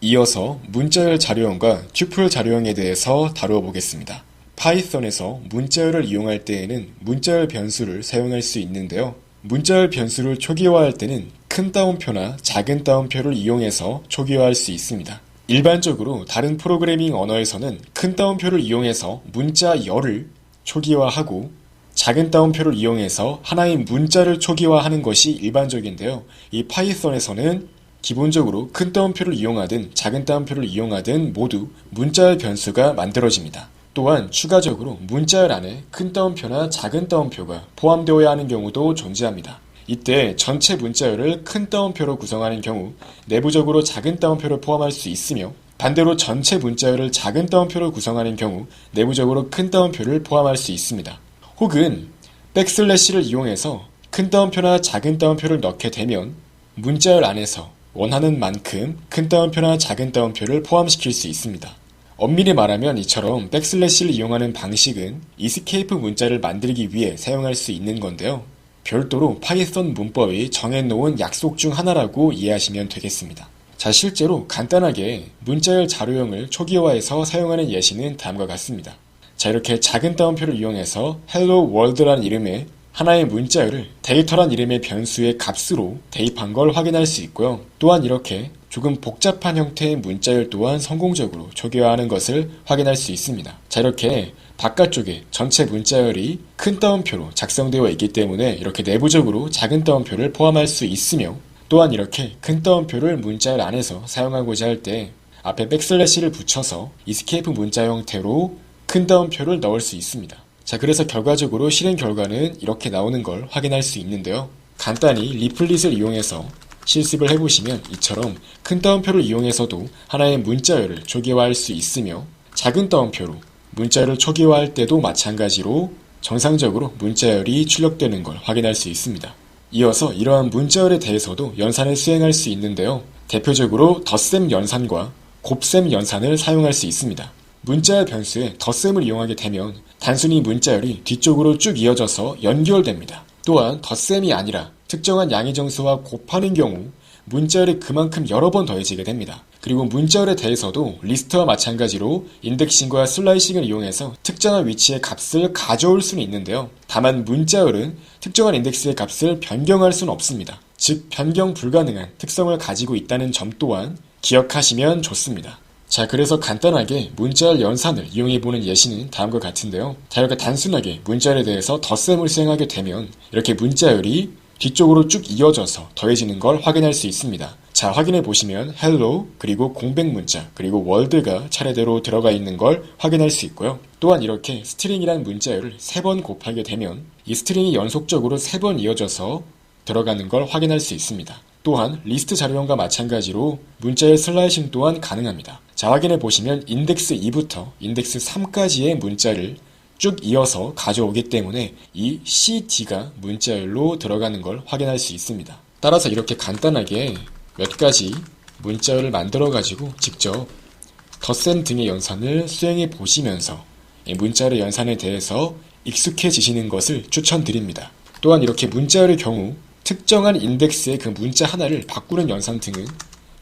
이어서 문자열 자료형과 튜플 자료형에 대해서 다루어 보겠습니다. 파이썬에서 문자열을 이용할 때에는 문자열 변수를 사용할 수 있는데요. 문자열 변수를 초기화할 때는 큰 따옴표나 작은 따옴표를 이용해서 초기화할 수 있습니다. 일반적으로 다른 프로그래밍 언어에서는 큰 따옴표를 이용해서 문자열을 초기화하고 작은 따옴표를 이용해서 하나의 문자를 초기화하는 것이 일반적인데요. 이 파이썬에서는 기본적으로 큰 따옴표를 이용하든 작은 따옴표를 이용하든 모두 문자열 변수가 만들어집니다. 또한 추가적으로 문자열 안에 큰 따옴표나 작은 따옴표가 포함되어야 하는 경우도 존재합니다. 이때 전체 문자열을 큰 따옴표로 구성하는 경우 내부적으로 작은 따옴표를 포함할 수 있으며, 반대로 전체 문자열을 작은 따옴표로 구성하는 경우 내부적으로 큰 따옴표를 포함할 수 있습니다. 혹은 백슬래시를 이용해서 큰 따옴표나 작은 따옴표를 넣게 되면 문자열 안에서 원하는 만큼 큰 따옴표나 작은 따옴표를 포함시킬 수 있습니다. 엄밀히 말하면 이처럼 백슬래시를 이용하는 방식은 이스케이프 문자를 만들기 위해 사용할 수 있는 건데요. 별도로 파이썬 문법이 정해놓은 약속 중 하나라고 이해하시면 되겠습니다. 자, 실제로 간단하게 문자열 자료형을 초기화해서 사용하는 예시는 다음과 같습니다. 자, 이렇게 작은 따옴표를 이용해서 Hello World라는 이름의 하나의 문자열을 데이터란 이름의 변수의 값으로 대입한 걸 확인할 수 있고요. 또한 이렇게 조금 복잡한 형태의 문자열 또한 성공적으로 초기화하는 것을 확인할 수 있습니다. 자, 이렇게 바깥쪽에 전체 문자열이 큰 따옴표로 작성되어 있기 때문에 이렇게 내부적으로 작은 따옴표를 포함할 수 있으며, 또한 이렇게 큰 따옴표를 문자열 안에서 사용하고자 할 때 앞에 백슬래시를 붙여서 이스케이프 문자 형태로 큰 따옴표를 넣을 수 있습니다. 자, 그래서 결과적으로 실행 결과는 이렇게 나오는 걸 확인할 수 있는데요. 간단히 리플릿을 이용해서 실습을 해보시면 이처럼 큰 따옴표를 이용해서도 하나의 문자열을 초기화할 수 있으며, 작은 따옴표로 문자열을 초기화할 때도 마찬가지로 정상적으로 문자열이 출력되는 걸 확인할 수 있습니다. 이어서 이러한 문자열에 대해서도 연산을 수행할 수 있는데요. 대표적으로 덧셈 연산과 곱셈 연산을 사용할 수 있습니다. 문자열 변수에 덧셈을 이용하게 되면 단순히 문자열이 뒤쪽으로 쭉 이어져서 연결됩니다. 또한 덧셈이 아니라 특정한 양의 정수와 곱하는 경우 문자열이 그만큼 여러 번 더해지게 됩니다. 그리고 문자열에 대해서도 리스트와 마찬가지로 인덱싱과 슬라이싱을 이용해서 특정한 위치의 값을 가져올 수는 있는데요. 다만 문자열은 특정한 인덱스의 값을 변경할 수는 없습니다. 즉 변경 불가능한 특성을 가지고 있다는 점 또한 기억하시면 좋습니다. 자, 그래서 간단하게 문자열 연산을 이용해보는 예시는 다음과 같은데요. 자, 이렇게 단순하게 문자열에 대해서 덧셈을 수행하게 되면 이렇게 문자열이 뒤쪽으로 쭉 이어져서 더해지는 걸 확인할 수 있습니다. 자, 확인해 보시면 hello 그리고 공백 문자 그리고 world가 차례대로 들어가 있는 걸 확인할 수 있고요. 또한 이렇게 스트링이란 문자열을 3번 곱하게 되면 이 스트링이 연속적으로 3번 이어져서 들어가는 걸 확인할 수 있습니다. 또한 리스트 자료형과 마찬가지로 문자열 슬라이싱 또한 가능합니다. 자, 확인해 보시면 인덱스 2부터 인덱스 3까지의 문자를 쭉 이어서 가져오기 때문에 이 CD가 문자열로 들어가는 걸 확인할 수 있습니다. 따라서 이렇게 간단하게 몇 가지 문자열을 만들어 가지고 직접 덧셈 등의 연산을 수행해 보시면서 문자열의 연산에 대해서 익숙해지시는 것을 추천드립니다. 또한 이렇게 문자열의 경우 특정한 인덱스의 그 문자 하나를 바꾸는 연산 등은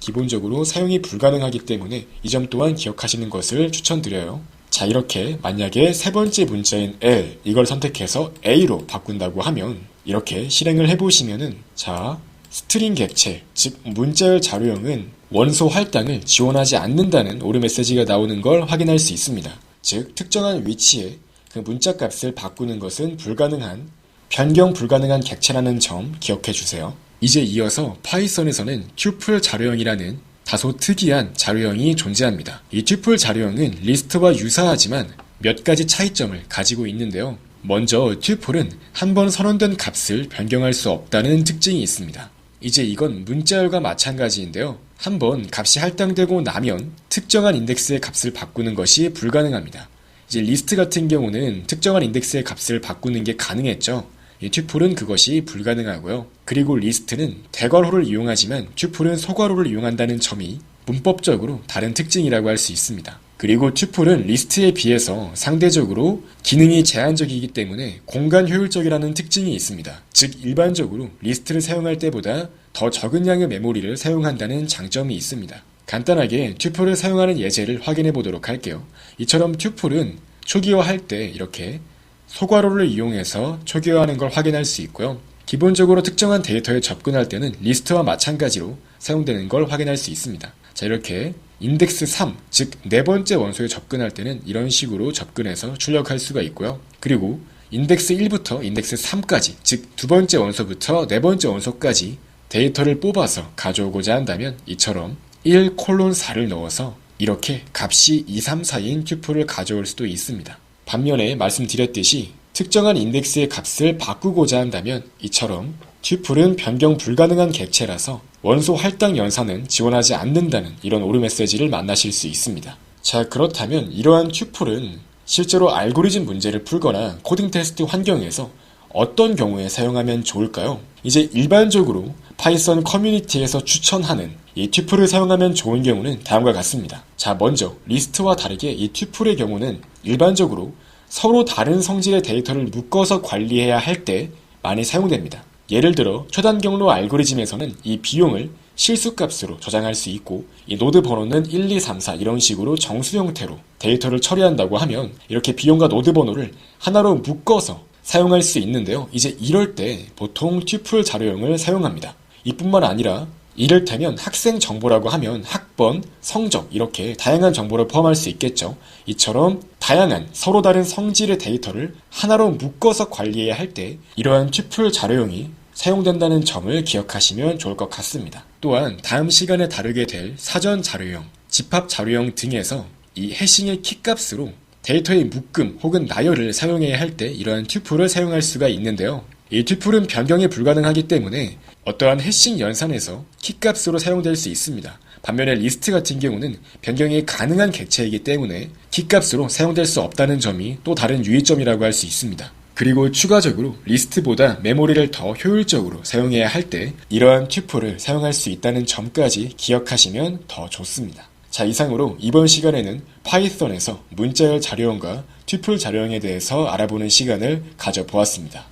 기본적으로 사용이 불가능하기 때문에 이 점 또한 기억하시는 것을 추천드려요. 자, 이렇게 만약에 세 번째 문자인 L 이걸 선택해서 A로 바꾼다고 하면 이렇게 실행을 해보시면은 자, 스트링 객체, 즉 문자열 자료형은 원소 할당을 지원하지 않는다는 오류 메시지가 나오는 걸 확인할 수 있습니다. 즉 특정한 위치에 그 문자 값을 바꾸는 것은 불가능한, 변경 불가능한 객체라는 점 기억해 주세요. 이제 이어서 파이썬에서는 튜플 자료형이라는 다소 특이한 자료형이 존재합니다. 이 튜플 자료형은 리스트와 유사하지만 몇 가지 차이점을 가지고 있는데요. 먼저 튜플은 한 번 선언된 값을 변경할 수 없다는 특징이 있습니다. 이제 이건 문자열과 마찬가지인데요. 한 번 값이 할당되고 나면 특정한 인덱스의 값을 바꾸는 것이 불가능합니다. 이제 리스트 같은 경우는 특정한 인덱스의 값을 바꾸는 게 가능했죠. 이 튜플은 그것이 불가능하고요. 그리고 리스트는 대괄호를 이용하지만 튜플은 소괄호를 이용한다는 점이 문법적으로 다른 특징이라고 할 수 있습니다. 그리고 튜플은 리스트에 비해서 상대적으로 기능이 제한적이기 때문에 공간 효율적이라는 특징이 있습니다. 즉 일반적으로 리스트를 사용할 때보다 더 적은 양의 메모리를 사용한다는 장점이 있습니다. 간단하게 튜플을 사용하는 예제를 확인해 보도록 할게요. 이처럼 튜플은 초기화할 때 이렇게 소괄호를 이용해서 초기화하는 걸 확인할 수 있고요. 기본적으로 특정한 데이터에 접근할 때는 리스트와 마찬가지로 사용되는 걸 확인할 수 있습니다. 자, 이렇게 인덱스 3, 즉 네 번째 원소에 접근할 때는 이런 식으로 접근해서 출력할 수가 있고요. 그리고 인덱스 1부터 인덱스 3까지, 즉 두 번째 원소부터 네 번째 원소까지 데이터를 뽑아서 가져오고자 한다면 이처럼 1:4를 넣어서 이렇게 값이 2, 3, 4인 튜플을 가져올 수도 있습니다. 반면에 말씀드렸듯이 특정한 인덱스의 값을 바꾸고자 한다면 이처럼 튜플은 변경 불가능한 객체라서 원소 할당 연산은 지원하지 않는다는 이런 오류 메시지를 만나실 수 있습니다. 자, 그렇다면 이러한 튜플은 실제로 알고리즘 문제를 풀거나 코딩 테스트 환경에서 어떤 경우에 사용하면 좋을까요? 이제 일반적으로 파이썬 커뮤니티에서 추천하는 이 튜플을 사용하면 좋은 경우는 다음과 같습니다. 자, 먼저 리스트와 다르게 이 튜플의 경우는 일반적으로 서로 다른 성질의 데이터를 묶어서 관리해야 할 때 많이 사용됩니다. 예를 들어 초단 경로 알고리즘에서는 이 비용을 실수값으로 저장할 수 있고 이 노드 번호는 1, 2, 3, 4 이런 식으로 정수 형태로 데이터를 처리한다고 하면 이렇게 비용과 노드 번호를 하나로 묶어서 사용할 수 있는데요. 이제 이럴 때 보통 튜플 자료형을 사용합니다. 이뿐만 아니라 이를테면 학생 정보라고 하면 학번, 성적 이렇게 다양한 정보를 포함할 수 있겠죠. 이처럼 다양한 서로 다른 성질의 데이터를 하나로 묶어서 관리해야 할 때 이러한 튜플 자료형이 사용된다는 점을 기억하시면 좋을 것 같습니다. 또한 다음 시간에 다루게 될 사전 자료형, 집합 자료형 등에서 이 해싱의 키값으로 데이터의 묶음 혹은 나열을 사용해야 할 때 이러한 튜플을 사용할 수가 있는데요. 이 튜플은 변경이 불가능하기 때문에 어떠한 해싱 연산에서 키값으로 사용될 수 있습니다. 반면에 리스트 같은 경우는 변경이 가능한 객체이기 때문에 키값으로 사용될 수 없다는 점이 또 다른 유의점이라고 할 수 있습니다. 그리고 추가적으로 리스트보다 메모리를 더 효율적으로 사용해야 할 때 이러한 튜플을 사용할 수 있다는 점까지 기억하시면 더 좋습니다. 자, 이상으로 이번 시간에는 파이썬에서 문자열 자료형과 튜플 자료형에 대해서 알아보는 시간을 가져보았습니다.